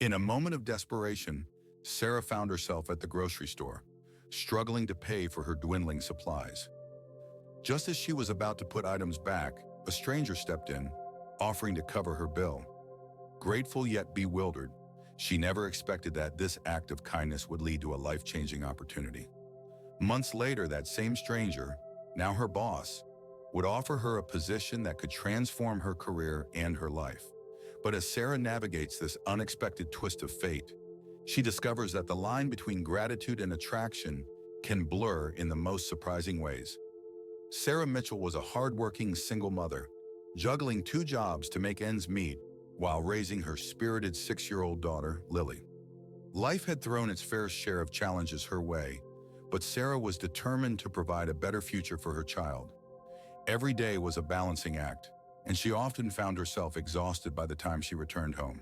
In a moment of desperation, Sarah found herself at the grocery store, struggling to pay for her dwindling supplies. Just as she was about to put items back, a stranger stepped in, offering to cover her bill. Grateful yet bewildered, she never expected that this act of kindness would lead to a life-changing opportunity. Months later, that same stranger, now her boss, would offer her a position that could transform her career and her life. But as Sarah navigates this unexpected twist of fate, she discovers that the line between gratitude and attraction can blur in the most surprising ways. Sarah Mitchell was a hardworking single mother, juggling 2 jobs to make ends meet while raising her spirited 6-year-old daughter, Lily. Life had thrown its fair share of challenges her way, but Sarah was determined to provide a better future for her child. Every day was a balancing act, and she often found herself exhausted by the time she returned home.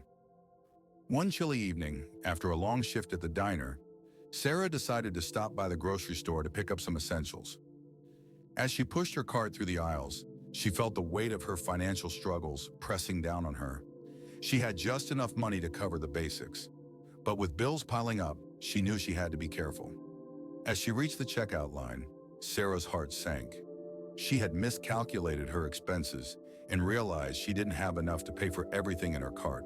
One chilly evening, after a long shift at the diner, Sarah decided to stop by the grocery store to pick up some essentials. As she pushed her cart through the aisles, she felt the weight of her financial struggles pressing down on her. She had just enough money to cover the basics, but with bills piling up, she knew she had to be careful. As she reached the checkout line, Sarah's heart sank. She had miscalculated her expenses and realized she didn't have enough to pay for everything in her cart.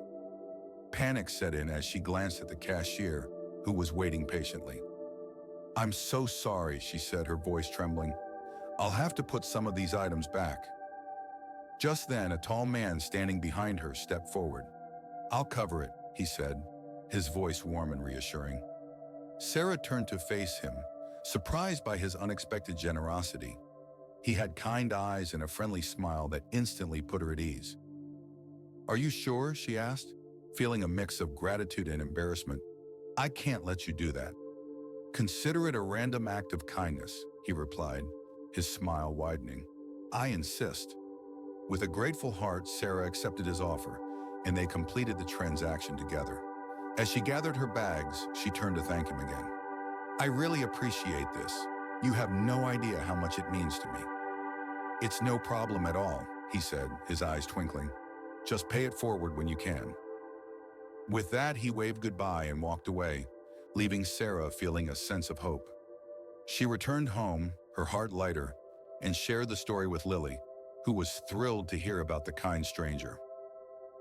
Panic set in as she glanced at the cashier, who was waiting patiently. "I'm so sorry," she said, her voice trembling. "I'll have to put some of these items back." Just then, a tall man standing behind her stepped forward. "I'll cover it," he said, his voice warm and reassuring. Sarah turned to face him, surprised by his unexpected generosity. He had kind eyes and a friendly smile that instantly put her at ease. "Are you sure?" she asked, feeling a mix of gratitude and embarrassment. "I can't let you do that." "Consider it a random act of kindness," he replied, his smile widening. "I insist." With a grateful heart, Sarah accepted his offer, and they completed the transaction together. As she gathered her bags, she turned to thank him again. "I really appreciate this. You have no idea how much it means to me." "It's no problem at all," he said, his eyes twinkling. "Just pay it forward when you can." With that, he waved goodbye and walked away, leaving Sarah feeling a sense of hope. She returned home, her heart lighter, and shared the story with Lily, who was thrilled to hear about the kind stranger.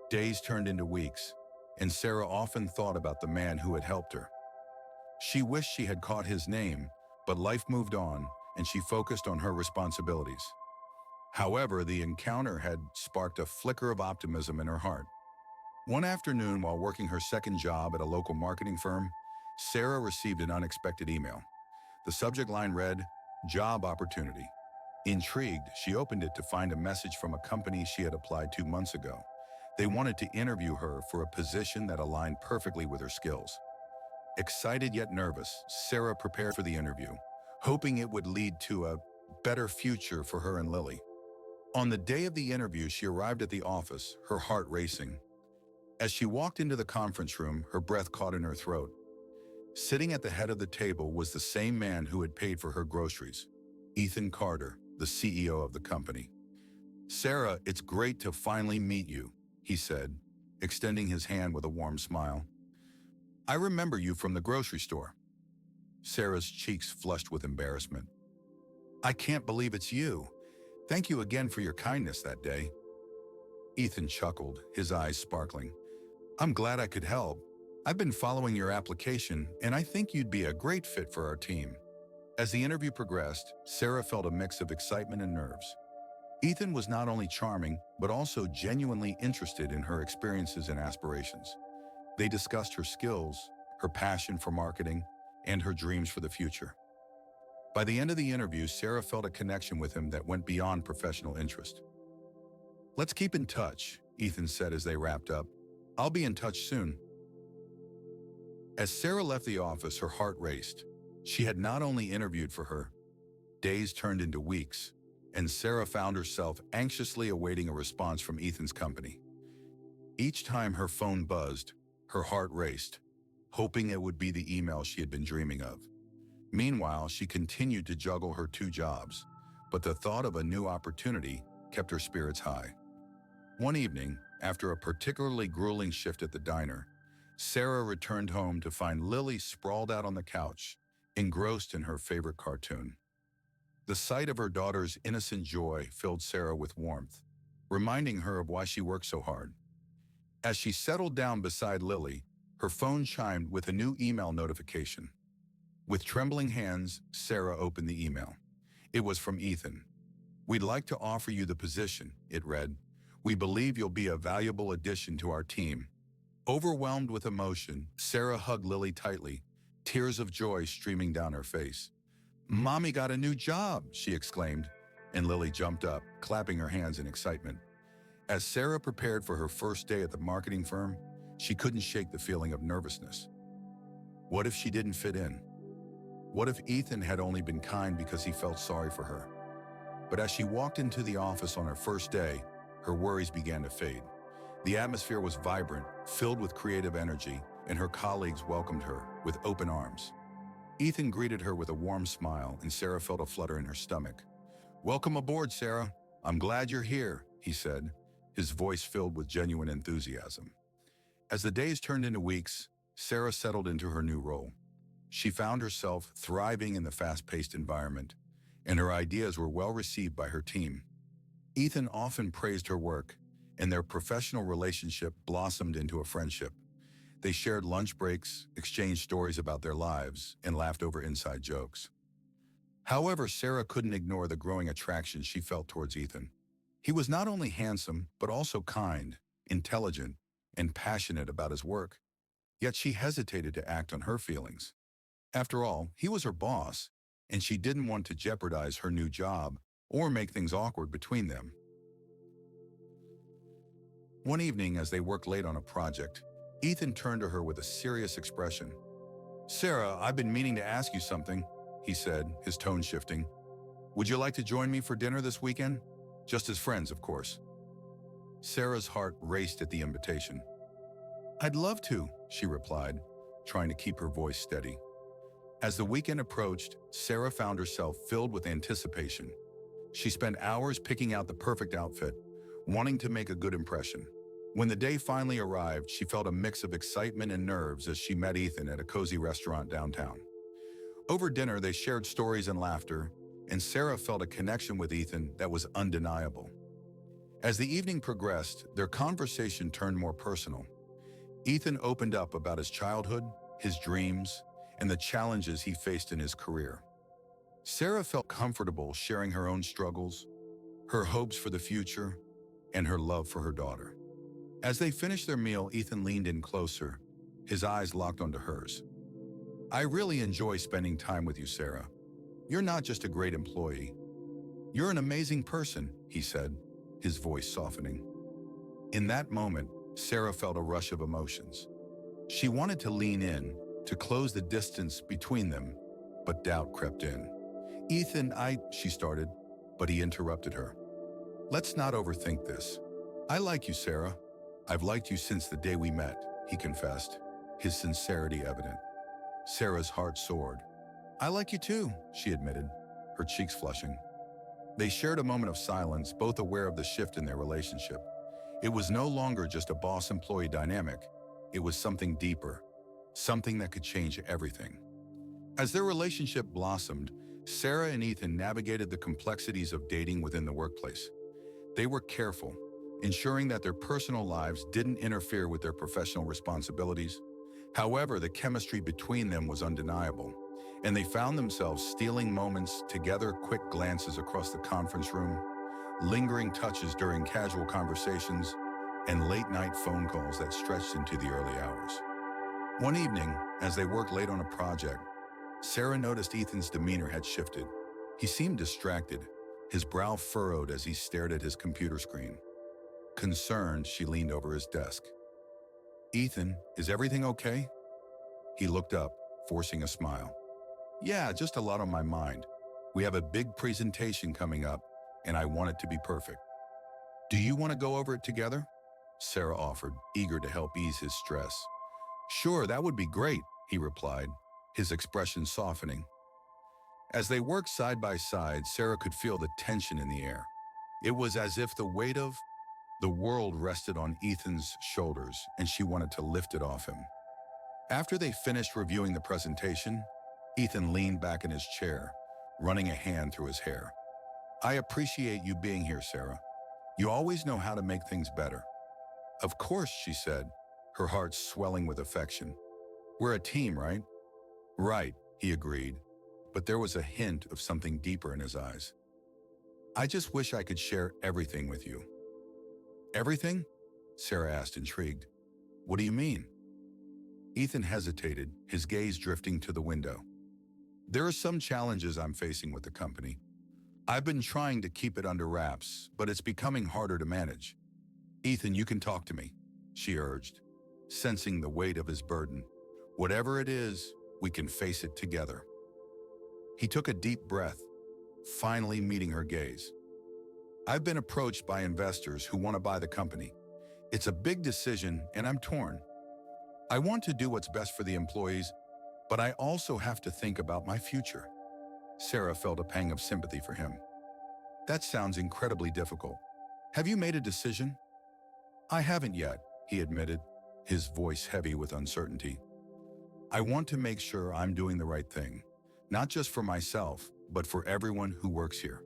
Days turned into weeks, and Sarah often thought about the man who had helped her. She wished she had caught his name, but life moved on, and she focused on her responsibilities. However, the encounter had sparked a flicker of optimism in her heart. One afternoon, while working her second job at a local marketing firm, Sarah received an unexpected email. The subject line read, "Job opportunity." Intrigued, she opened it to find a message from a company she had applied 2 months ago. They wanted to interview her for a position that aligned perfectly with her skills. Excited yet nervous, Sarah prepared for the interview, hoping it would lead to a better future for her and Lily. On the day of the interview, she arrived at the office, her heart racing. As she walked into the conference room, her breath caught in her throat. Sitting at the head of the table was the same man who had paid for her groceries, Ethan Carter, the CEO of the company. "Sarah, it's great to finally meet you," he said, extending his hand with a warm smile. "I remember you from the grocery store." Sarah's cheeks flushed with embarrassment. "I can't believe it's you. Thank you again for your kindness that day." Ethan chuckled, his eyes sparkling. "I'm glad I could help. I've been following your application, and I think you'd be a great fit for our team." As the interview progressed, Sarah felt a mix of excitement and nerves. Ethan was not only charming, but also genuinely interested in her experiences and aspirations. They discussed her skills, her passion for marketing, and her dreams for the future. By the end of the interview, Sarah felt a connection with him that went beyond professional interest. "Let's keep in touch," Ethan said as they wrapped up. "I'll be in touch soon." As Sarah left the office, her heart raced. She had not only interviewed for her. Days turned into weeks, and Sarah found herself anxiously awaiting a response from Ethan's company. Each time her phone buzzed, her heart raced, hoping it would be the email she had been dreaming of. Meanwhile, she continued to juggle her 2 jobs, but the thought of a new opportunity kept her spirits high. One evening, after a particularly grueling shift at the diner, Sarah returned home to find Lily sprawled out on the couch, engrossed in her favorite cartoon. The sight of her daughter's innocent joy filled Sarah with warmth, reminding her of why she worked so hard. As she settled down beside Lily, her phone chimed with a new email notification. With trembling hands, Sarah opened the email. It was from Ethan. "We'd like to offer you the position," it read. "We believe you'll be a valuable addition to our team." Overwhelmed with emotion, Sarah hugged Lily tightly, tears of joy streaming down her face. "Mommy got a new job," she exclaimed, and Lily jumped up, clapping her hands in excitement. As Sarah prepared for her first day at the marketing firm, she couldn't shake the feeling of nervousness. What if she didn't fit in? What if Ethan had only been kind because he felt sorry for her? But as she walked into the office on her first day, her worries began to fade. The atmosphere was vibrant, filled with creative energy, and her colleagues welcomed her with open arms. Ethan greeted her with a warm smile, and Sarah felt a flutter in her stomach. "Welcome aboard, Sarah. I'm glad you're here," he said, his voice filled with genuine enthusiasm. As the days turned into weeks, Sarah settled into her new role. She found herself thriving in the fast-paced environment, and her ideas were well received by her team. Ethan often praised her work, and their professional relationship blossomed into a friendship. They shared lunch breaks, exchanged stories about their lives, and laughed over inside jokes. However, Sarah couldn't ignore the growing attraction she felt towards Ethan. He was not only handsome, but also kind, intelligent, and passionate about his work. Yet she hesitated to act on her feelings. After all, he was her boss, and she didn't want to jeopardize her new job or make things awkward between them. One evening, as they worked late on a project, Ethan turned to her with a serious expression. "Sarah, I've been meaning to ask you something," he said, his tone shifting. "Would you like to join me for dinner this weekend? Just as friends, of course." Sarah's heart raced at the invitation. "I'd love to," she replied, trying to keep her voice steady. As the weekend approached, Sarah found herself filled with anticipation. She spent hours picking out the perfect outfit, wanting to make a good impression. When the day finally arrived, she felt a mix of excitement and nerves as she met Ethan at a cozy restaurant downtown. Over dinner, they shared stories and laughter, and Sarah felt a connection with Ethan that was undeniable. As the evening progressed, their conversation turned more personal. Ethan opened up about his childhood, his dreams, and the challenges he faced in his career. Sarah felt comfortable sharing her own struggles, her hopes for the future, and her love for her daughter. As they finished their meal, Ethan leaned in closer, his eyes locked onto hers. "I really enjoy spending time with you, Sarah. You're not just a great employee. You're an amazing person," he said, his voice softening. In that moment, Sarah felt a rush of emotions. She wanted to lean in, to close the distance between them, but doubt crept in. "Ethan, she started, but he interrupted her. "Let's not overthink this. I like you, Sarah. I've liked you since the day we met," he confessed, his sincerity evident. Sarah's heart soared. "I like you too," she admitted, her cheeks flushing. They shared a moment of silence, both aware of the shift in their relationship. It was no longer just a boss-employee dynamic. It was something deeper, something that could change everything. As their relationship blossomed, Sarah and Ethan navigated the complexities of dating within the workplace. They were careful, ensuring that their personal lives didn't interfere with their professional responsibilities. However, the chemistry between them was undeniable, and they found themselves stealing moments together, quick glances across the conference room, lingering touches during casual conversations, and late-night phone calls that stretched into the early hours. One evening, as they worked late on a project, Sarah noticed Ethan's demeanor had shifted. He seemed distracted, his brow furrowed as he stared at his computer screen. Concerned, she leaned over his desk. "Ethan, is everything okay?" He looked up, forcing a smile. "Yeah, just a lot on my mind. We have a big presentation coming up, and I want it to be perfect." "Do you want to go over it together?" Sarah offered, eager to help ease his stress. "Sure, that would be great," he replied, his expression softening. As they worked side by side, Sarah could feel the tension in the air. It was as if the weight of the world rested on Ethan's shoulders, and she wanted to lift it off him. After they finished reviewing the presentation, Ethan leaned back in his chair, running a hand through his hair. I appreciate you being here, Sarah. You always know how to make things better. Of course, she said, her heart swelling with affection. We're a team, right? Right, he agreed, but there was a hint of something deeper in his eyes. I just wish I could share everything with you. Everything? Sarah asked, intrigued. What do you mean? Ethan hesitated, his gaze drifting to the window. There are some challenges I'm facing with the company. I've been trying to keep it under wraps, but it's becoming harder to manage. Ethan, you can talk to me, she urged, sensing the weight of his burden. Whatever it is, we can face it together. He took a deep breath, finally meeting her gaze. I've been approached by investors who want to buy the company. It's a big decision, and I'm torn. I want to do what's best for the employees, but I also have to think about my future. Sarah felt a pang of sympathy for him. That sounds incredibly difficult. Have you made a decision? I haven't yet, he admitted, his voice heavy with uncertainty. I want to make sure I'm doing the right thing, not just for myself, but for everyone who works here.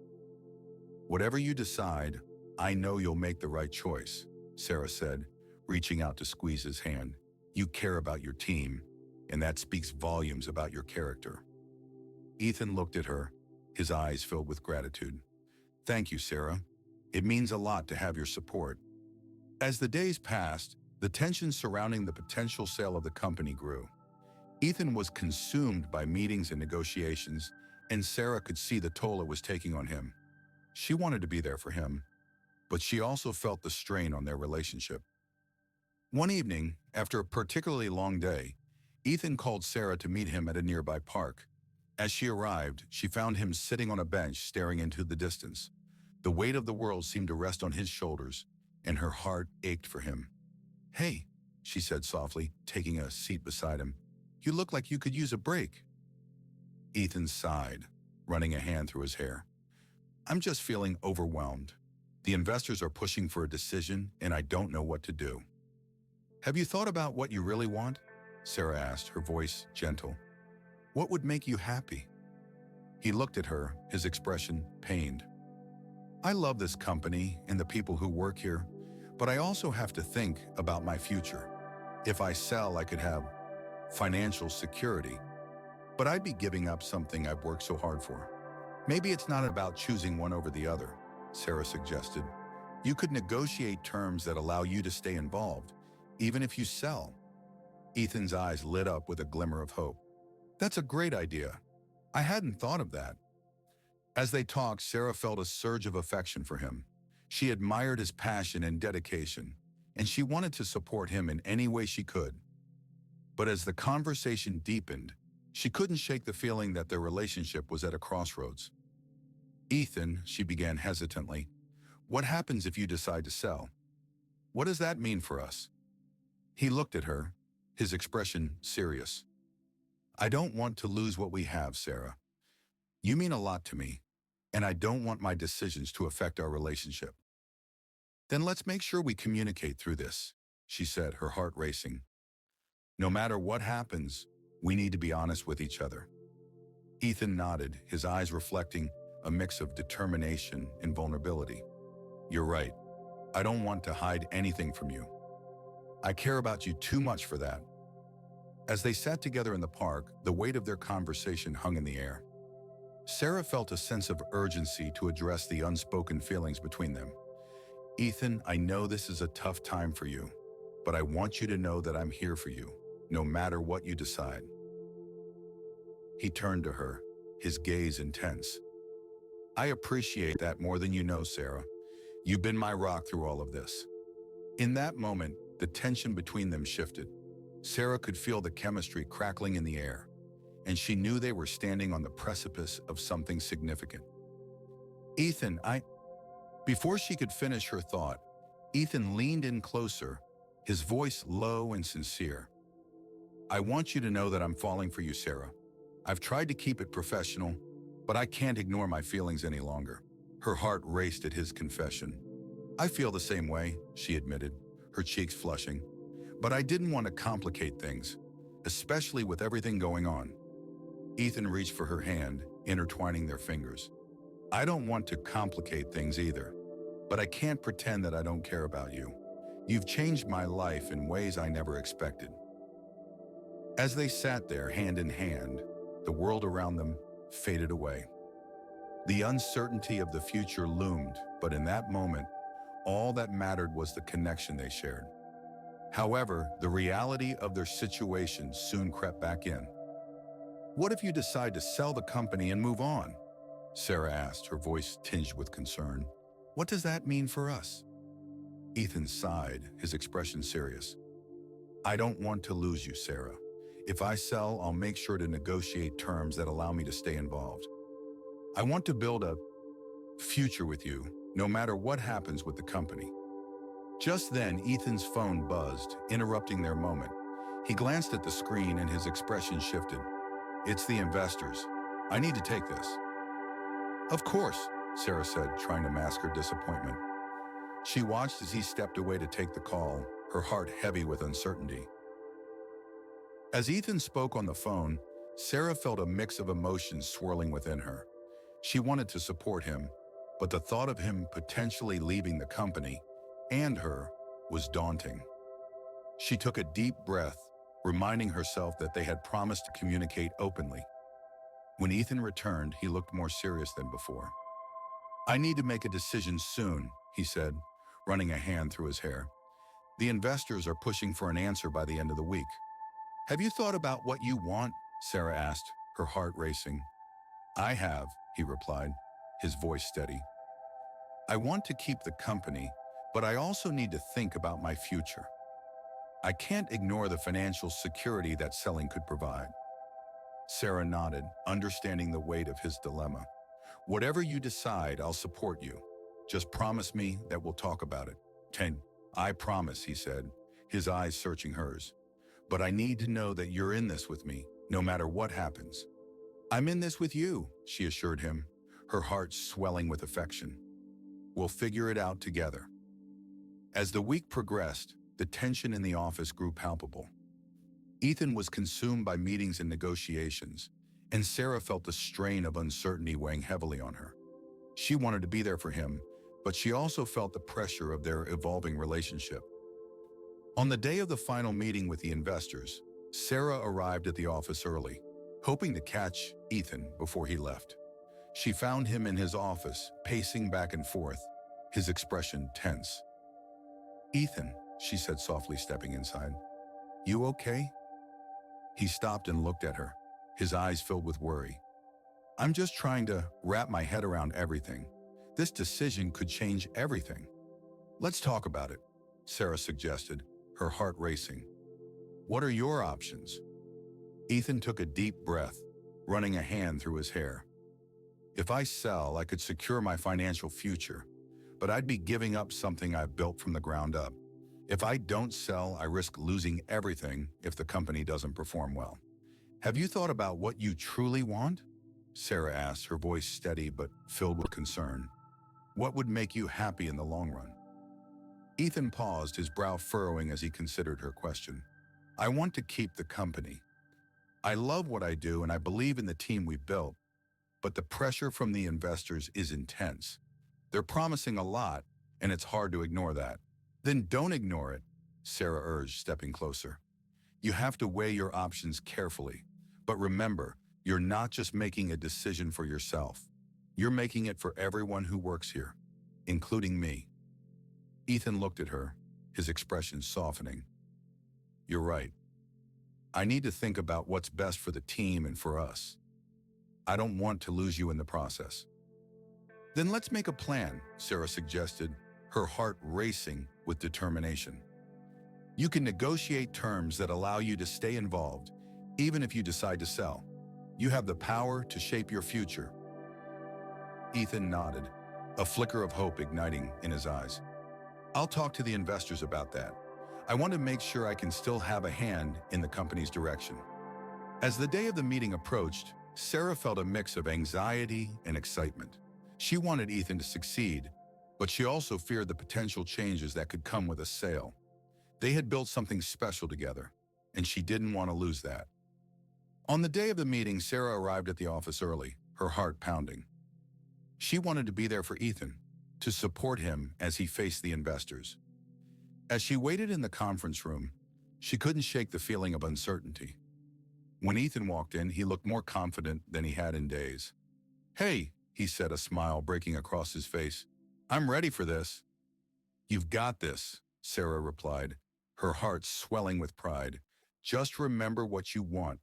Whatever you decide, I know you'll make the right choice, Sarah said, reaching out to squeeze his hand. You care about your team, and that speaks volumes about your character. Ethan looked at her, his eyes filled with gratitude. Thank you, Sarah. It means a lot to have your support. As the days passed, the tension surrounding the potential sale of the company grew. Ethan was consumed by meetings and negotiations, and Sarah could see the toll it was taking on him. She wanted to be there for him, but she also felt the strain on their relationship. One evening, after a particularly long day, Ethan called Sarah to meet him at a nearby park. As she arrived, she found him sitting on a bench staring into the distance. The weight of the world seemed to rest on his shoulders, and her heart ached for him. Hey, she said softly, taking a seat beside him. You look like you could use a break. Ethan sighed, running a hand through his hair. I'm just feeling overwhelmed. The investors are pushing for a decision, and I don't know what to do. Have you thought about what you really want? Sarah asked, her voice gentle. What would make you happy? He looked at her, his expression pained. I love this company and the people who work here, but I also have to think about my future. If I sell, I could have financial security, but I'd be giving up something I've worked so hard for. Maybe it's not about choosing one over the other, Sarah suggested. You could negotiate terms that allow you to stay involved, even if you sell. Ethan's eyes lit up with a glimmer of hope. That's a great idea. I hadn't thought of that. As they talked, Sarah felt a surge of affection for him. She admired his passion and dedication, and she wanted to support him in any way she could. But as the conversation deepened, she couldn't shake the feeling that their relationship was at a crossroads. Ethan, she began hesitantly, what happens if you decide to sell? What does that mean for us? He looked at her, his expression serious. I don't want to lose what we have, Sarah. You mean a lot to me, and I don't want my decisions to affect our relationship. Then let's make sure we communicate through this, she said, her heart racing. No matter what happens, we need to be honest with each other. Ethan nodded, his eyes reflecting a mix of determination and vulnerability. You're right. I don't want to hide anything from you. I care about you too much for that. As they sat together in the park, the weight of their conversation hung in the air. Sarah felt a sense of urgency to address the unspoken feelings between them. Ethan, I know this is a tough time for you, but I want you to know that I'm here for you, no matter what you decide. He turned to her, his gaze intense. I appreciate that more than you know, Sarah. You've been my rock through all of this. In that moment, the tension between them shifted. Sarah could feel the chemistry crackling in the air, and she knew they were standing on the precipice of something significant. Ethan, Before she could finish her thought, Ethan leaned in closer, his voice low and sincere. I want you to know that I'm falling for you, Sarah. I've tried to keep it professional, but I can't ignore my feelings any longer. Her heart raced at his confession. I feel the same way, she admitted, her cheeks flushing. But I didn't want to complicate things. especially with everything going on. Ethan reached for her hand, intertwining their fingers. I don't want to complicate things either, but I can't pretend that I don't care about you. You've changed my life in ways I never expected. As they sat there, hand in hand, the world around them faded away. The uncertainty of the future loomed, but in that moment, all that mattered was the connection they shared. However, the reality of their situation soon crept back in. What if you decide to sell the company and move on? Sarah asked, her voice tinged with concern. What does that mean for us? Ethan sighed, his expression serious. I don't want to lose you, Sarah. If I sell, I'll make sure to negotiate terms that allow me to stay involved. I want to build a future with you, no matter what happens with the company. Just then, Ethan's phone buzzed, interrupting their moment. He glanced at the screen and his expression shifted. It's the investors. I need to take this. Of course, Sarah said, trying to mask her disappointment. She watched as he stepped away to take the call, her heart heavy with uncertainty. As Ethan spoke on the phone, Sarah felt a mix of emotions swirling within her. She wanted to support him, but the thought of him potentially leaving the company and her was daunting. She took a deep breath, reminding herself that they had promised to communicate openly. When Ethan returned, he looked more serious than before. I need to make a decision soon, he said, running a hand through his hair. The investors are pushing for an answer by the end of the week. Have you thought about what you want? Sarah asked, her heart racing. I have, he replied, his voice steady. I want to keep the company, but I also need to think about my future. I can't ignore the financial security that selling could provide. Sarah nodded, understanding the weight of his dilemma. Whatever you decide, I'll support you. Just promise me that we'll talk about it. 10. I promise, he said, his eyes searching hers. But I need to know that you're in this with me, no matter what happens. I'm in this with you, she assured him, her heart swelling with affection. We'll figure it out together. As the week progressed, the tension in the office grew palpable. Ethan was consumed by meetings and negotiations, and Sarah felt the strain of uncertainty weighing heavily on her. She wanted to be there for him, but she also felt the pressure of their evolving relationship. On the day of the final meeting with the investors, Sarah arrived at the office early, hoping to catch Ethan before he left. She found him in his office, pacing back and forth, his expression tense. Ethan, she said softly, stepping inside. You okay? He stopped and looked at her, his eyes filled with worry. I'm just trying to wrap my head around everything. This decision could change everything. Let's talk about it, Sarah suggested, her heart racing. What are your options? Ethan took a deep breath, running a hand through his hair. If I sell, I could secure my financial future, but I'd be giving up something I've built from the ground up. If I don't sell, I risk losing everything if the company doesn't perform well. Have you thought about what you truly want? Sarah asked, her voice steady but filled with concern. What would make you happy in the long run? Ethan paused, his brow furrowing as he considered her question. I want to keep the company. I love what I do and I believe in the team we've built, but the pressure from the investors is intense. They're promising a lot, and it's hard to ignore that. Then don't ignore it, Sarah urged, stepping closer. You have to weigh your options carefully, but remember, you're not just making a decision for yourself. You're making it for everyone who works here, including me. Ethan looked at her, his expression softening. You're right. I need to think about what's best for the team and for us. I don't want to lose you in the process. Then let's make a plan, Sarah suggested, her heart racing with determination. You can negotiate terms that allow you to stay involved, even if you decide to sell. You have the power to shape your future. Ethan nodded, a flicker of hope igniting in his eyes. I'll talk to the investors about that. I want to make sure I can still have a hand in the company's direction. As the day of the meeting approached, Sarah felt a mix of anxiety and excitement. She wanted Ethan to succeed, but she also feared the potential changes that could come with a sale. They had built something special together, and she didn't want to lose that. On the day of the meeting, Sarah arrived at the office early, her heart pounding. She wanted to be there for Ethan, to support him as he faced the investors. As she waited in the conference room, she couldn't shake the feeling of uncertainty. When Ethan walked in, he looked more confident than he had in days. "Hey," he said, a smile breaking across his face. "I'm ready for this." "You've got this," Sarah replied, her heart swelling with pride. "Just remember what you want."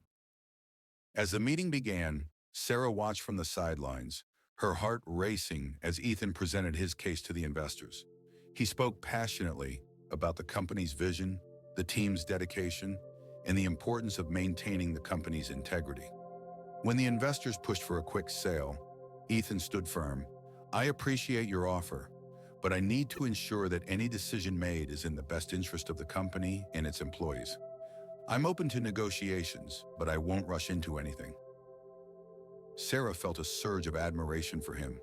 As the meeting began, Sarah watched from the sidelines, her heart racing as Ethan presented his case to the investors. He spoke passionately about the company's vision, the team's dedication, and the importance of maintaining the company's integrity. When the investors pushed for a quick sale, Ethan stood firm. "I appreciate your offer, but I need to ensure that any decision made is in the best interest of the company and its employees. I'm open to negotiations, but I won't rush into anything." Sarah felt a surge of admiration for him.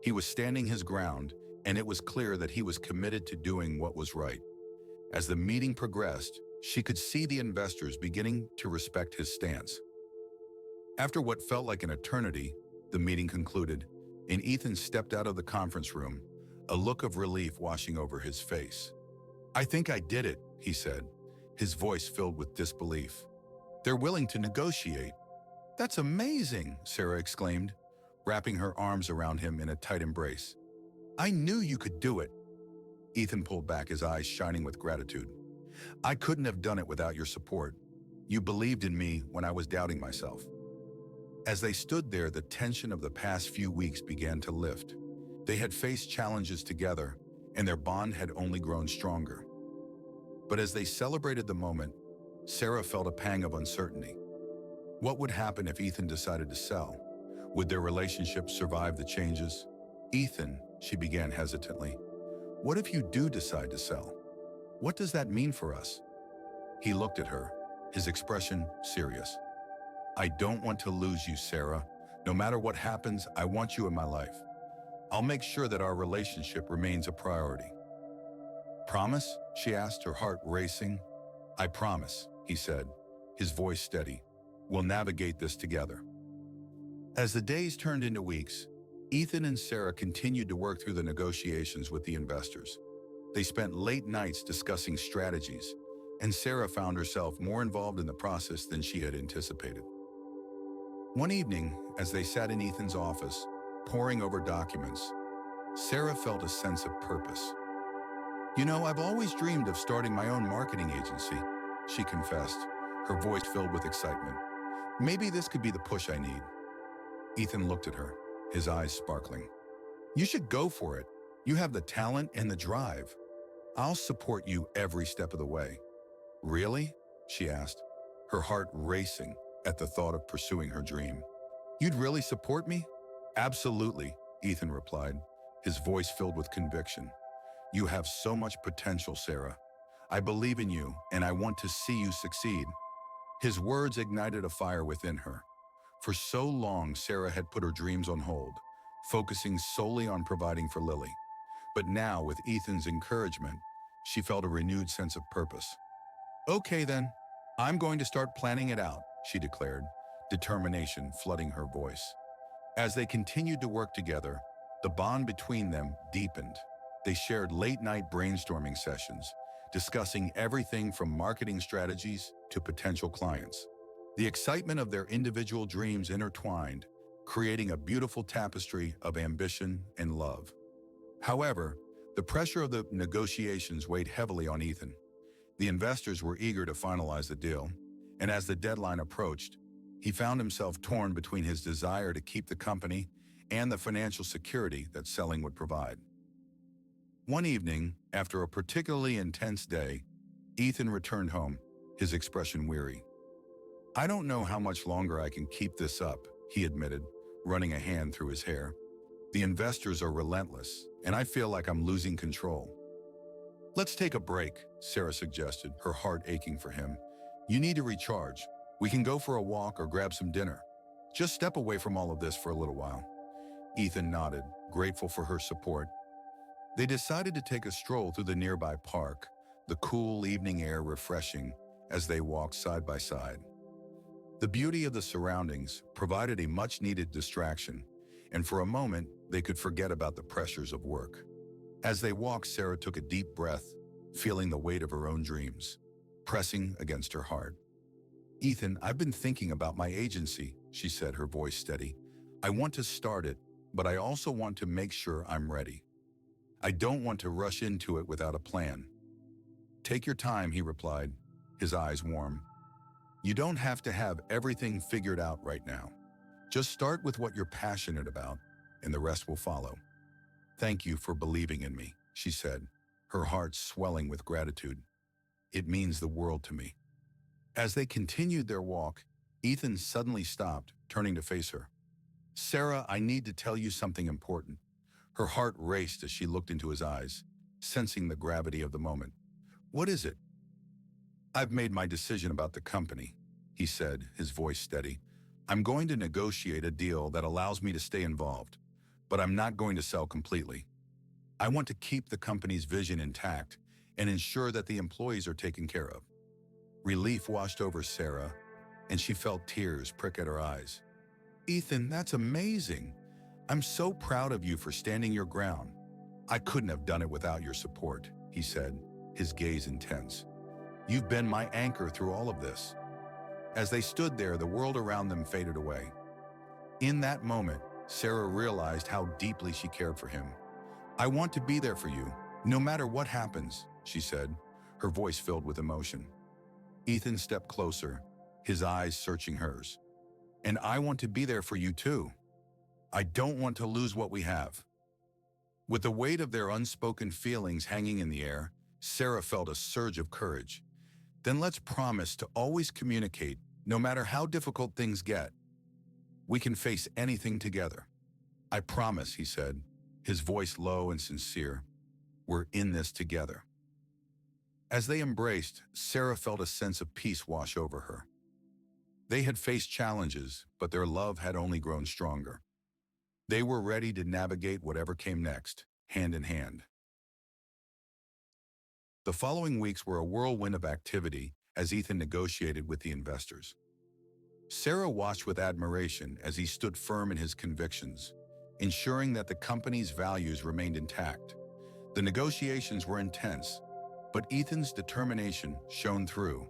He was standing his ground, and it was clear that he was committed to doing what was right. As the meeting progressed, she could see the investors beginning to respect his stance. After what felt like an eternity, the meeting concluded, and Ethan stepped out of the conference room, a look of relief washing over his face. "I think I did it," he said, his voice filled with disbelief. "They're willing to negotiate." "That's amazing," Sarah exclaimed, wrapping her arms around him in a tight embrace. "I knew you could do it." Ethan pulled back, his eyes shining with gratitude. "I couldn't have done it without your support. You believed in me when I was doubting myself." As they stood there, the tension of the past few weeks began to lift. They had faced challenges together, and their bond had only grown stronger. But as they celebrated the moment, Sarah felt a pang of uncertainty. What would happen if Ethan decided to sell? Would their relationship survive the changes? "Ethan," she began hesitantly, "what if you do decide to sell? What does that mean for us?" He looked at her, his expression serious. "I don't want to lose you, Sarah. No matter what happens, I want you in my life. I'll make sure that our relationship remains a priority." "Promise?" she asked, her heart racing. "I promise," he said, his voice steady. "We'll navigate this together." As the days turned into weeks, Ethan and Sarah continued to work through the negotiations with the investors. They spent late nights discussing strategies, and Sarah found herself more involved in the process than she had anticipated. One evening, as they sat in Ethan's office, poring over documents, Sarah felt a sense of purpose. "You know, I've always dreamed of starting my own marketing agency," she confessed, her voice filled with excitement. "Maybe this could be the push I need." Ethan looked at her, his eyes sparkling. "You should go for it. You have the talent and the drive. I'll support you every step of the way." "Really?" she asked, her heart racing at the thought of pursuing her dream. "You'd really support me?" "Absolutely," Ethan replied, his voice filled with conviction. "You have so much potential, Sarah. I believe in you, and I want to see you succeed." His words ignited a fire within her. For so long, Sarah had put her dreams on hold, focusing solely on providing for Lily. But now, with Ethan's encouragement, she felt a renewed sense of purpose. "Okay then, I'm going to start planning it out," she declared, determination flooding her voice. As they continued to work together, the bond between them deepened. They shared late-night brainstorming sessions, discussing everything from marketing strategies to potential clients. The excitement of their individual dreams intertwined, creating a beautiful tapestry of ambition and love. However, the pressure of the negotiations weighed heavily on Ethan. The investors were eager to finalize the deal, and as the deadline approached, he found himself torn between his desire to keep the company and the financial security that selling would provide. One evening, after a particularly intense day, Ethan returned home, his expression weary. "I don't know how much longer I can keep this up," he admitted, running a hand through his hair. "The investors are relentless, and I feel like I'm losing control." "Let's take a break," Sarah suggested, her heart aching for him. "You need to recharge. We can go for a walk or grab some dinner. Just step away from all of this for a little while." Ethan nodded, grateful for her support. They decided to take a stroll through the nearby park, the cool evening air refreshing, as they walked side by side. The beauty of the surroundings provided a much-needed distraction, and for a moment, they could forget about the pressures of work. As they walked, Sarah took a deep breath, feeling the weight of her own dreams pressing against her heart. "Ethan, I've been thinking about my agency," she said, her voice steady. "I want to start it, but I also want to make sure I'm ready. I don't want to rush into it without a plan." "Take your time," he replied, his eyes warm. "You don't have to have everything figured out right now. Just start with what you're passionate about, and the rest will follow." "Thank you for believing in me," she said, her heart swelling with gratitude. "It means the world to me." As they continued their walk, Ethan suddenly stopped, turning to face her. "Sarah, I need to tell you something important." Her heart raced as she looked into his eyes, sensing the gravity of the moment. "What is it?" "I've made my decision about the company," he said, his voice steady. "I'm going to negotiate a deal that allows me to stay involved, but I'm not going to sell completely. I want to keep the company's vision intact and ensure that the employees are taken care of." Relief washed over Sarah, and she felt tears prick at her eyes. "Ethan, that's amazing. I'm so proud of you for standing your ground." "I couldn't have done it without your support," he said, his gaze intense. "You've been my anchor through all of this." As they stood there, the world around them faded away. In that moment, Sarah realized how deeply she cared for him. "I want to be there for you, no matter what happens," she said, her voice filled with emotion. Ethan stepped closer, his eyes searching hers. "And I want to be there for you too. I don't want to lose what we have." With the weight of their unspoken feelings hanging in the air, Sarah felt a surge of courage. "Then let's promise to always communicate, no matter how difficult things get. We can face anything together." "I promise," he said, his voice low and sincere. "We're in this together." As they embraced, Sarah felt a sense of peace wash over her. They had faced challenges, but their love had only grown stronger. They were ready to navigate whatever came next, hand in hand. The following weeks were a whirlwind of activity as Ethan negotiated with the investors. Sarah watched with admiration as he stood firm in his convictions, ensuring that the company's values remained intact. The negotiations were intense, but Ethan's determination shone through,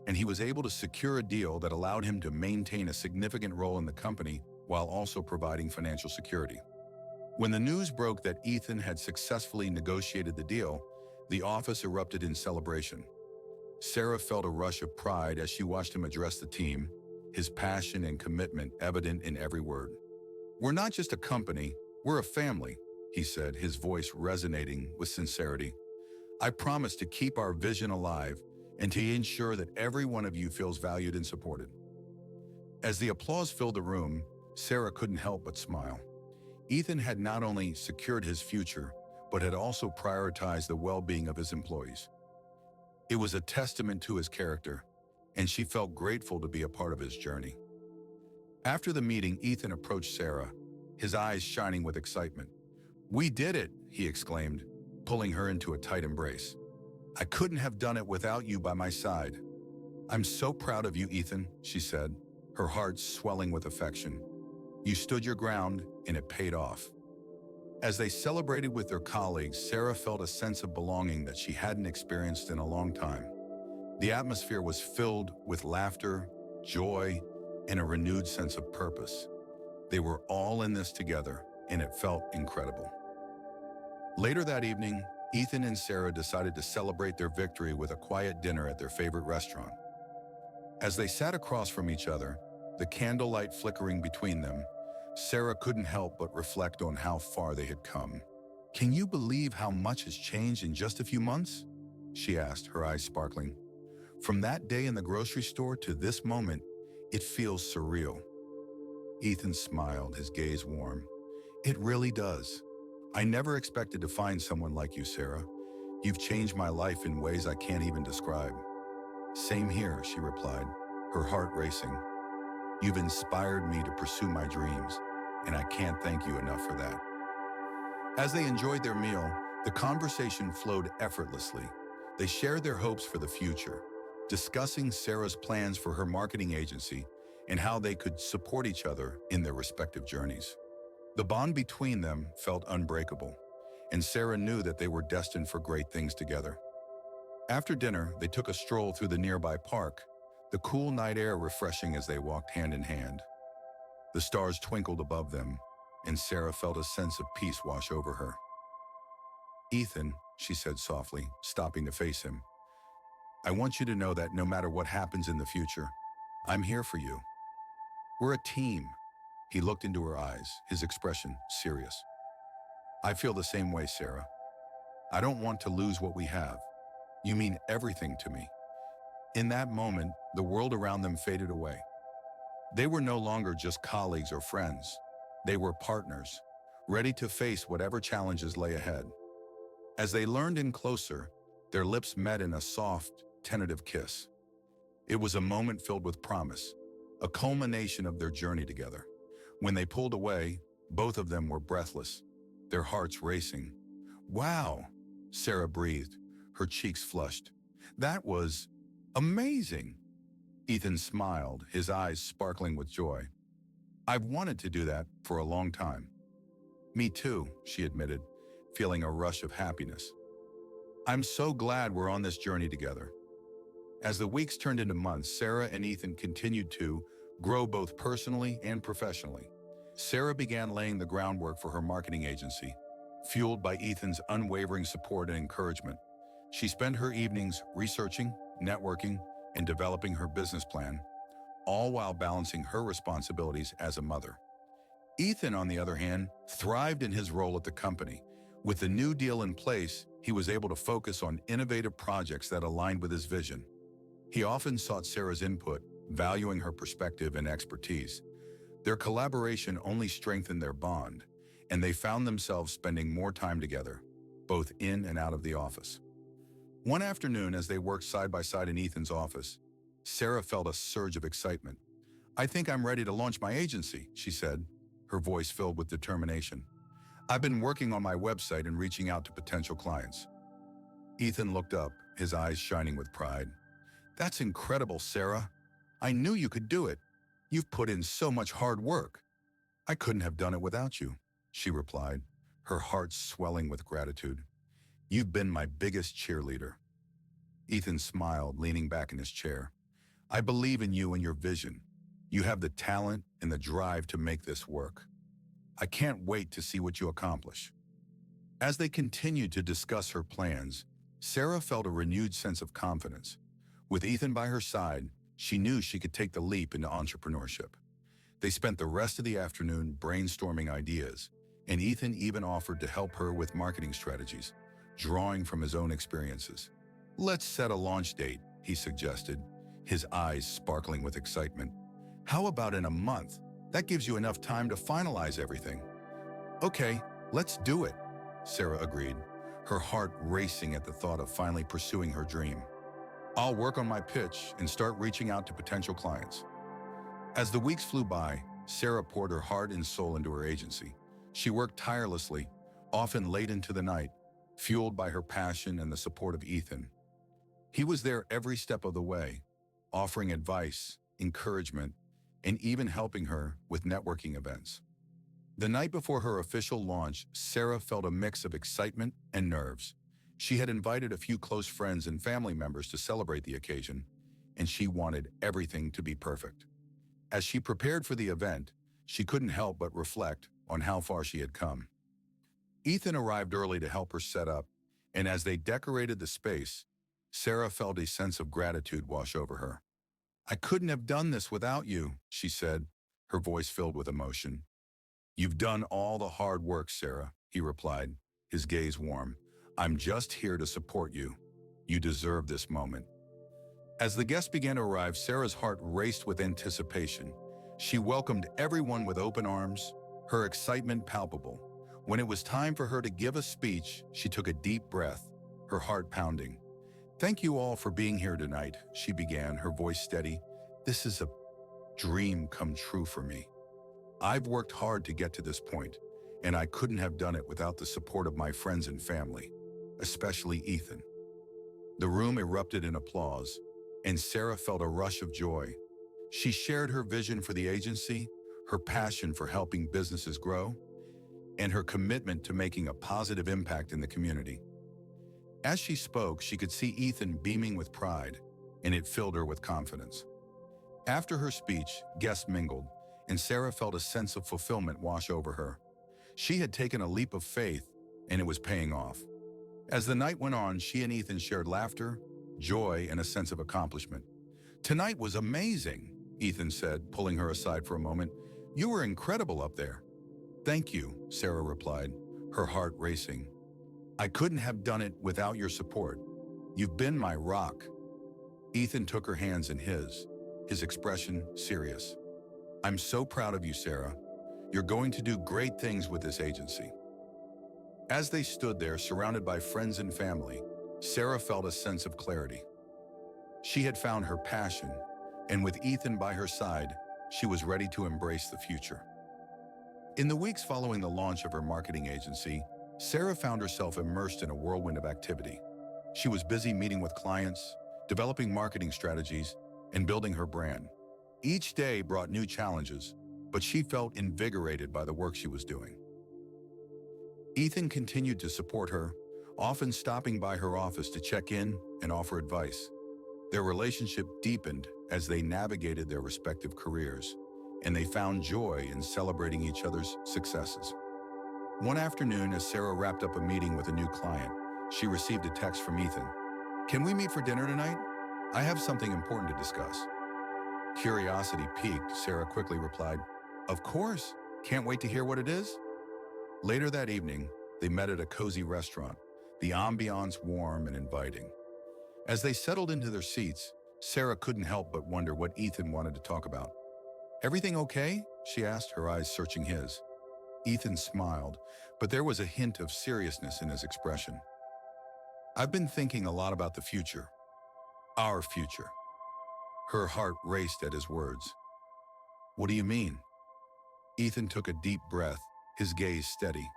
and he was able to secure a deal that allowed him to maintain a significant role in the company while also providing financial security. When the news broke that Ethan had successfully negotiated the deal, the office erupted in celebration. Sarah felt a rush of pride as she watched him address the team, his passion and commitment evident in every word. "We're not just a company, we're a family," he said, his voice resonating with sincerity. "I promise to keep our vision alive and to ensure that every one of you feels valued and supported." As the applause filled the room, Sarah couldn't help but smile. Ethan had not only secured his future, but had also prioritized the well-being of his employees. It was a testament to his character, and she felt grateful to be a part of his journey. After the meeting, Ethan approached Sarah, his eyes shining with excitement. "We did it," he exclaimed, pulling her into a tight embrace. "I couldn't have done it without you by my side." "I'm so proud of you, Ethan," she said, her heart swelling with affection. "You stood your ground, and it paid off." As they celebrated with their colleagues, Sarah felt a sense of belonging that she hadn't experienced in a long time. The atmosphere was filled with laughter, joy, and a renewed sense of purpose. They were all in this together, and it felt incredible. Later that evening, Ethan and Sarah decided to celebrate their victory with a quiet dinner at their favorite restaurant. As they sat across from each other, the candlelight flickering between them, Sarah couldn't help but reflect on how far they had come. "Can you believe how much has changed in just a few months?" she asked, her eyes sparkling. "From that day in the grocery store to this moment, it feels surreal." Ethan smiled, his gaze warm. "It really does. I never expected to find someone like you, Sarah. You've changed my life in ways I can't even describe." "Same here," she replied, her heart racing. "You've inspired me to pursue my dreams, and I can't thank you enough for that." As they enjoyed their meal, the conversation flowed effortlessly. They shared their hopes for the future, discussing Sarah's plans for her marketing agency and how they could support each other in their respective journeys. The bond between them felt unbreakable, and Sarah knew that they were destined for great things together. After dinner, they took a stroll through the nearby park, the cool night air refreshing as they walked hand in hand. The stars twinkled above them, and Sarah felt a sense of peace wash over her. "Ethan," she said softly, stopping to face him, "I want you to know that no matter what happens in the future, I'm here for you. We're a team." He looked into her eyes, his expression serious. "I feel the same way, Sarah. I don't want to lose what we have. You mean everything to me." In that moment, the world around them faded away. They were no longer just colleagues or friends. They were partners, ready to face whatever challenges lay ahead. As they leaned in closer, their lips met in a soft, tentative kiss. It was a moment filled with promise, a culmination of their journey together. When they pulled away, both of them were breathless, their hearts racing. "Wow," Sarah breathed, her cheeks flushed. "That was amazing." Ethan smiled, his eyes sparkling with joy. "I've wanted to do that for a long time." "Me too," she admitted, feeling a rush of happiness. "I'm so glad we're on this journey together." As the weeks turned into months, Sarah and Ethan continued to grow both personally and professionally. Sarah began laying the groundwork for her marketing agency, fueled by Ethan's unwavering support and encouragement. She spent her evenings researching, networking, and developing her business plan, all while balancing her responsibilities as a mother. Ethan, on the other hand, thrived in his role at the company. With the new deal in place, he was able to focus on innovative projects that aligned with his vision. He often sought Sarah's input, valuing her perspective and expertise. Their collaboration only strengthened their bond, and they found themselves spending more time together, both in and out of the office. One afternoon, as they worked side by side in Ethan's office, Sarah felt a surge of excitement. "I think I'm ready to launch my agency," she said, her voice filled with determination. "I've been working on my website and reaching out to potential clients." Ethan looked up, his eyes shining with pride. "That's incredible, Sarah. I knew you could do it. You've put in so much hard work." "I couldn't have done it without you," she replied, her heart swelling with gratitude. "You've been my biggest cheerleader." Ethan smiled, leaning back in his chair. "I believe in you and your vision. You have the talent and the drive to make this work. I can't wait to see what you accomplish." As they continued to discuss her plans, Sarah felt a renewed sense of confidence. With Ethan by her side, she knew she could take the leap into entrepreneurship. They spent the rest of the afternoon brainstorming ideas, and Ethan even offered to help her with marketing strategies, drawing from his own experiences. "Let's set a launch date," he suggested, his eyes sparkling with excitement. "How about in a month? That gives you enough time to finalize everything." "Okay, let's do it," Sarah agreed, her heart racing at the thought of finally pursuing her dream. "I'll work on my pitch and start reaching out to potential clients." As the weeks flew by, Sarah poured her heart and soul into her agency. She worked tirelessly, often late into the night, fueled by her passion and the support of Ethan. He was there every step of the way, offering advice, encouragement, and even helping her with networking events. The night before her official launch, Sarah felt a mix of excitement and nerves. She had invited a few close friends and family members to celebrate the occasion, and she wanted everything to be perfect. As she prepared for the event, she couldn't help but reflect on how far she had come. Ethan arrived early to help her set up, and as they decorated the space, Sarah felt a sense of gratitude wash over her. "I couldn't have done this without you," she said, her voice filled with emotion. "You've done all the hard work, Sarah," he replied, his gaze warm. "I'm just here to support you. You deserve this moment." As the guests began to arrive, Sarah's heart raced with anticipation. She welcomed everyone with open arms, her excitement palpable. When it was time for her to give a speech, she took a deep breath, her heart pounding. "Thank you all for being here tonight," she began, her voice steady. "This is a dream come true for me. I've worked hard to get to this point, and I couldn't have done it without the support of my friends and family, especially Ethan." The room erupted in applause, and Sarah felt a rush of joy. She shared her vision for the agency, her passion for helping businesses grow, and her commitment to making a positive impact in the community. As she spoke, she could see Ethan beaming with pride, and it filled her with confidence. After her speech, guests mingled, and Sarah felt a sense of fulfillment wash over her. She had taken a leap of faith, and it was paying off. As the night went on, she and Ethan shared laughter, joy, and a sense of accomplishment. "Tonight was amazing," Ethan said, pulling her aside for a moment. "You were incredible up there." "Thank you," Sarah replied, her heart racing. "I couldn't have done it without your support. You've been my rock." Ethan took her hands in his expression serious. "I'm so proud of you, Sarah. You're going to do great things with this agency." As they stood there, surrounded by friends and family, Sarah felt a sense of clarity. She had found her passion, and with Ethan by her side, she was ready to embrace the future. In the weeks following the launch of her marketing agency, Sarah found herself immersed in a whirlwind of activity. She was busy meeting with clients, developing marketing strategies, and building her brand. Each day brought new challenges, but she felt invigorated by the work she was doing. Ethan continued to support her, often stopping by her office to check in and offer advice. Their relationship deepened as they navigated their respective careers, and they found joy in celebrating each other's successes. One afternoon, as Sarah wrapped up a meeting with a new client, she received a text from Ethan. "Can we meet for dinner tonight? I have something important to discuss." Curiosity piqued, Sarah quickly replied, "Of course, can't wait to hear what it is." Later that evening, they met at a cozy restaurant, the ambiance warm and inviting. As they settled into their seats, Sarah couldn't help but wonder what Ethan wanted to talk about. "Everything okay?" she asked, her eyes searching his. Ethan smiled, but there was a hint of seriousness in his expression. "I've been thinking a lot about the future. Our future." Her heart raced at his words. "What do you mean?" Ethan took a deep breath, his gaze steady.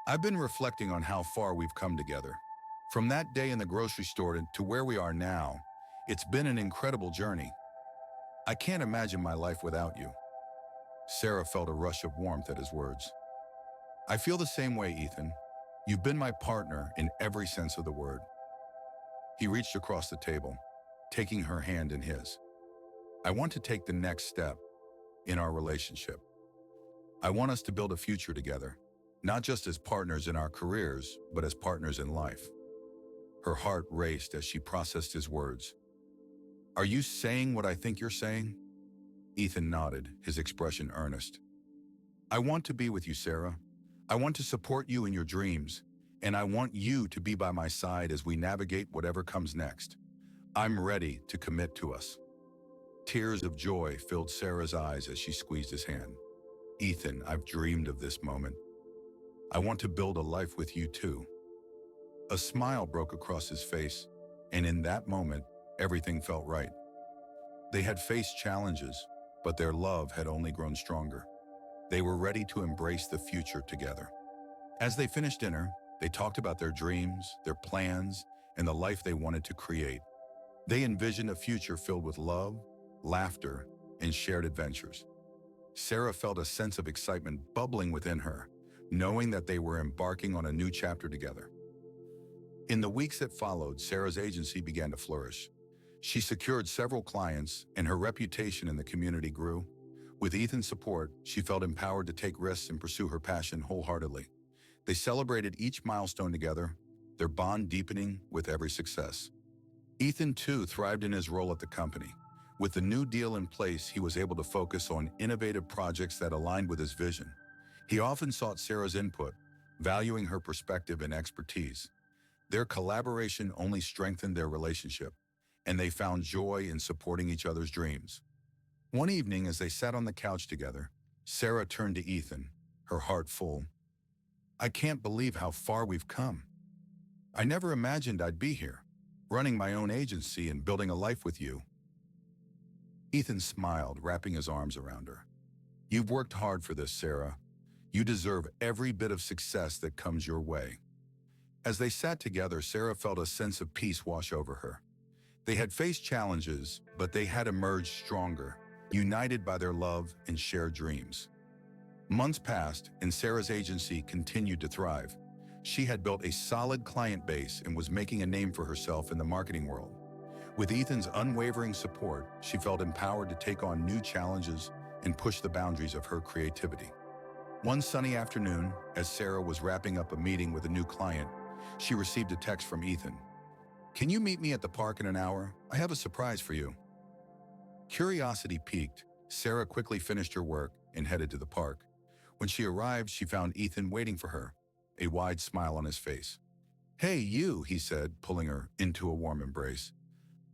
"I've been reflecting on how far we've come together. From that day in the grocery store to where we are now, it's been an incredible journey. I can't imagine my life without you." Sarah felt a rush of warmth at his words. "I feel the same way, Ethan. You've been my partner in every sense of the word." He reached across the table, taking her hand in his. "I want to take the next step in our relationship. I want us to build a future together, not just as partners in our careers, but as partners in life." Her heart raced as she processed his words. "Are you saying what I think you're saying?" Ethan nodded, his expression earnest. "I want to be with you, Sarah. I want to support you in your dreams, and I want you to be by my side as we navigate whatever comes next. I'm ready to commit to us." Tears of joy filled Sarah's eyes as she squeezed his hand. "Ethan, I've dreamed of this moment. I want to build a life with you too." A smile broke across his face, and in that moment, everything felt right. They had faced challenges, but their love had only grown stronger. They were ready to embrace the future together. As they finished dinner, they talked about their dreams, their plans, and the life they wanted to create. They envisioned a future filled with love, laughter, and shared adventures. Sarah felt a sense of excitement bubbling within her, knowing that they were embarking on a new chapter together. In the weeks that followed, Sarah's agency began to flourish. She secured several clients, and her reputation in the community grew. With Ethan's support, she felt empowered to take risks and pursue her passion wholeheartedly. They celebrated each milestone together, their bond deepening with every success. Ethan, too, thrived in his role at the company. With the new deal in place, he was able to focus on innovative projects that aligned with his vision. He often sought Sarah's input, valuing her perspective and expertise. Their collaboration only strengthened their relationship, and they found joy in supporting each other's dreams. One evening, as they sat on the couch together, Sarah turned to Ethan, her heart full. "I can't believe how far we've come. I never imagined I'd be here, running my own agency and building a life with you." Ethan smiled, wrapping his arms around her. "You've worked hard for this, Sarah. You deserve every bit of success that comes your way." As they sat together, Sarah felt a sense of peace wash over her. They had faced challenges, but they had emerged stronger, united by their love and shared dreams. Months passed, and Sarah's agency continued to thrive. She had built a solid client base and was making a name for herself in the marketing world. With Ethan's unwavering support, she felt empowered to take on new challenges and push the boundaries of her creativity. One sunny afternoon, as Sarah was wrapping up a meeting with a new client, she received a text from Ethan. "Can you meet me at the park in an hour? I have a surprise for you." Curiosity piqued, Sarah quickly finished her work and headed to the park. When she arrived, she found Ethan waiting for her, a wide smile on his face. "Hey, you," he said, pulling her into a warm embrace.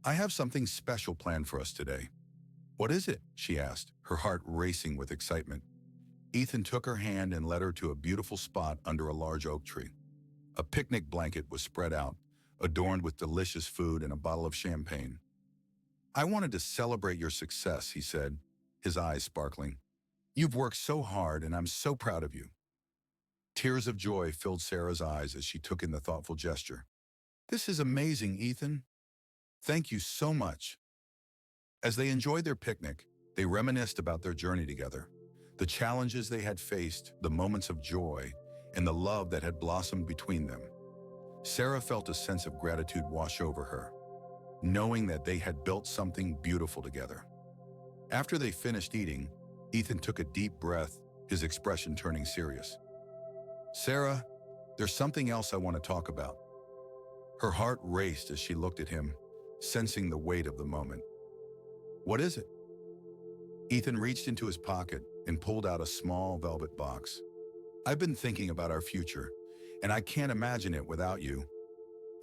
"I have something special planned for us today." "What is it?" she asked, her heart racing with excitement. Ethan took her hand and led her to a beautiful spot under a large oak tree. A picnic blanket was spread out, adorned with delicious food and a bottle of champagne. "I wanted to celebrate your success," he said, his eyes sparkling. "You've worked so hard, and I'm so proud of you." Tears of joy filled Sarah's eyes as she took in the thoughtful gesture. "This is amazing, Ethan. Thank you so much." As they enjoyed their picnic, they reminisced about their journey together, the challenges they had faced, the moments of joy, and the love that had blossomed between them. Sarah felt a sense of gratitude wash over her, knowing that they had built something beautiful together. After they finished eating, Ethan took a deep breath, his expression turning serious. "Sarah, there's something else I want to talk about." Her heart raced as she looked at him, sensing the weight of the moment. "What is it?" Ethan reached into his pocket and pulled out a small velvet box. "I've been thinking about our future, and I can't imagine it without you."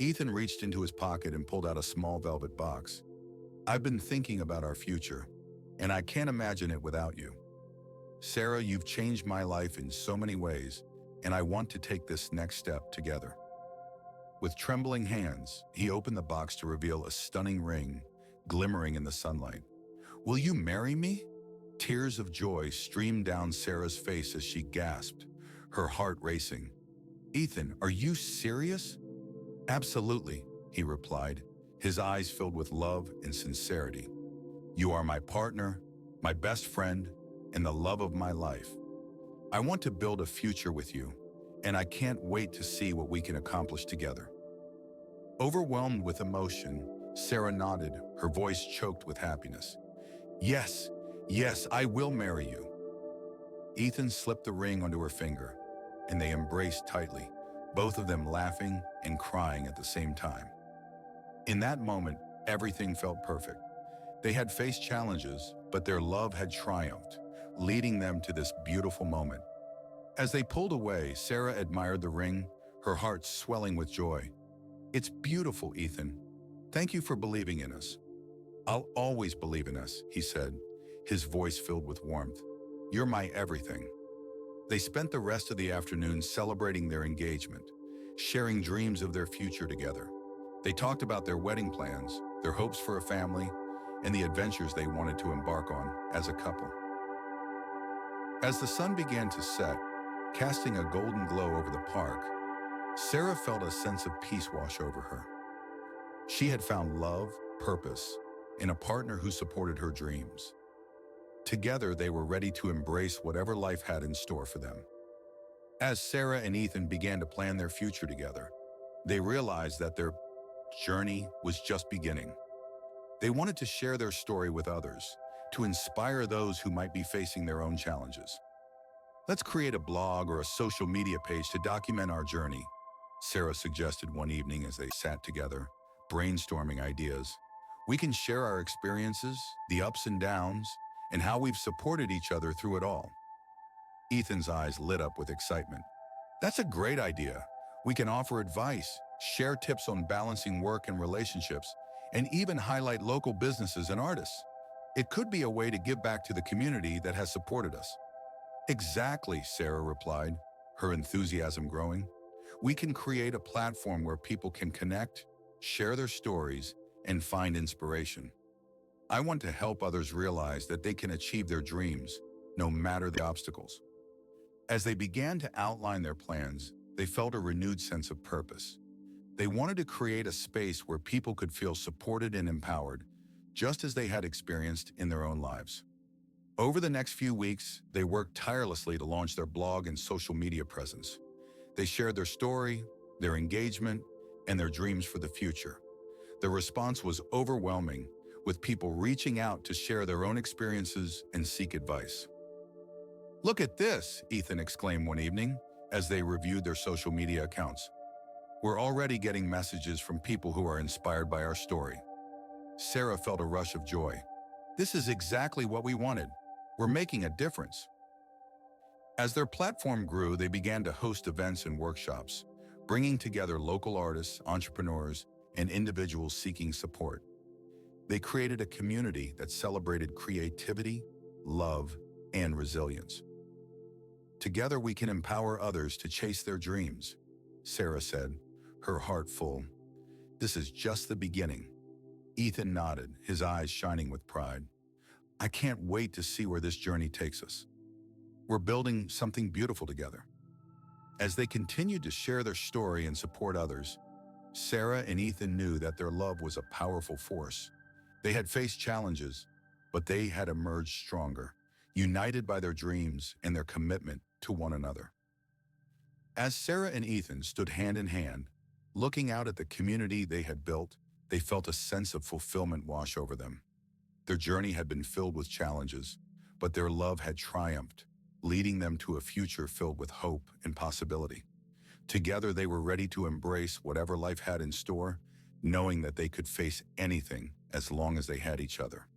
Ethan reached into his pocket and pulled out a small velvet box. "I've been thinking about our future, and I can't imagine it without you. Sarah, you've changed my life in so many ways, and I want to take this next step together." With trembling hands, he opened the box to reveal a stunning ring, glimmering in the sunlight. "Will you marry me?" Tears of joy streamed down Sarah's face as she gasped, her heart racing. "Ethan, are you serious?" "Absolutely," he replied, his eyes filled with love and sincerity. "You are my partner, my best friend, and the love of my life. I want to build a future with you, and I can't wait to see what we can accomplish together." Overwhelmed with emotion, Sarah nodded, her voice choked with happiness. "Yes, yes, I will marry you." Ethan slipped the ring onto her finger, and they embraced tightly, both of them laughing and crying at the same time. In that moment, everything felt perfect. They had faced challenges, but their love had triumphed, leading them to this beautiful moment. As they pulled away, Sarah admired the ring, her heart swelling with joy. "It's beautiful, Ethan. Thank you for believing in us." "I'll always believe in us," he said, his voice filled with warmth. "You're my everything." They spent the rest of the afternoon celebrating their engagement, sharing dreams of their future together. They talked about their wedding plans, their hopes for a family, and the adventures they wanted to embark on as a couple. As the sun began to set, casting a golden glow over the park, Sarah felt a sense of peace wash over her. She had found love, purpose, and a partner who supported her dreams. Together, they were ready to embrace whatever life had in store for them. As Sarah and Ethan began to plan their future together, they realized that their journey was just beginning. They wanted to share their story with others, to inspire those who might be facing their own challenges. "Let's create a blog or a social media page to document our journey," Sarah suggested one evening as they sat together, brainstorming ideas. "We can share our experiences, the ups and downs, and how we've supported each other through it all." Ethan's eyes lit up with excitement. "That's a great idea. We can offer advice, share tips on balancing work and relationships, and even highlight local businesses and artists. It could be a way to give back to the community that has supported us." "Exactly," Sarah replied, her enthusiasm growing. "We can create a platform where people can connect, share their stories, and find inspiration. I want to help others realize that they can achieve their dreams, no matter the obstacles." As they began to outline their plans, they felt a renewed sense of purpose. They wanted to create a space where people could feel supported and empowered, just as they had experienced in their own lives. Over the next few weeks, they worked tirelessly to launch their blog and social media presence. They shared their story, their engagement, and their dreams for the future. The response was overwhelming, with people reaching out to share their own experiences and seek advice. "Look at this," Ethan exclaimed one evening as they reviewed their social media accounts. "We're already getting messages from people who are inspired by our story." Sarah felt a rush of joy. "This is exactly what we wanted. We're making a difference." As their platform grew, they began to host events and workshops, bringing together local artists, entrepreneurs, and individuals seeking support. They created a community that celebrated creativity, love, and resilience. "Together we can empower others to chase their dreams," Sarah said, her heart full. "This is just the beginning." Ethan nodded, his eyes shining with pride. "I can't wait to see where this journey takes us. We're building something beautiful together." As they continued to share their story and support others, Sarah and Ethan knew that their love was a powerful force. They had faced challenges, but they had emerged stronger, united by their dreams and their commitment to one another. As Sarah and Ethan stood hand in hand, looking out at the community they had built, they felt a sense of fulfillment wash over them. Their journey had been filled with challenges, but their love had triumphed, leading them to a future filled with hope and possibility. Together, they were ready to embrace whatever life had in store, knowing that they could face anything as long as they had each other.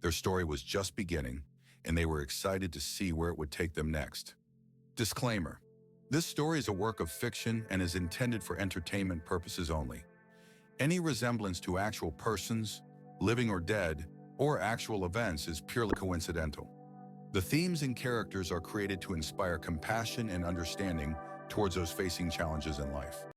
Their story was just beginning, and they were excited to see where it would take them next. Disclaimer: this story is a work of fiction and is intended for entertainment purposes only. Any resemblance to actual persons, living or dead, or actual events is purely coincidental. The themes and characters are created to inspire compassion and understanding towards those facing challenges in life.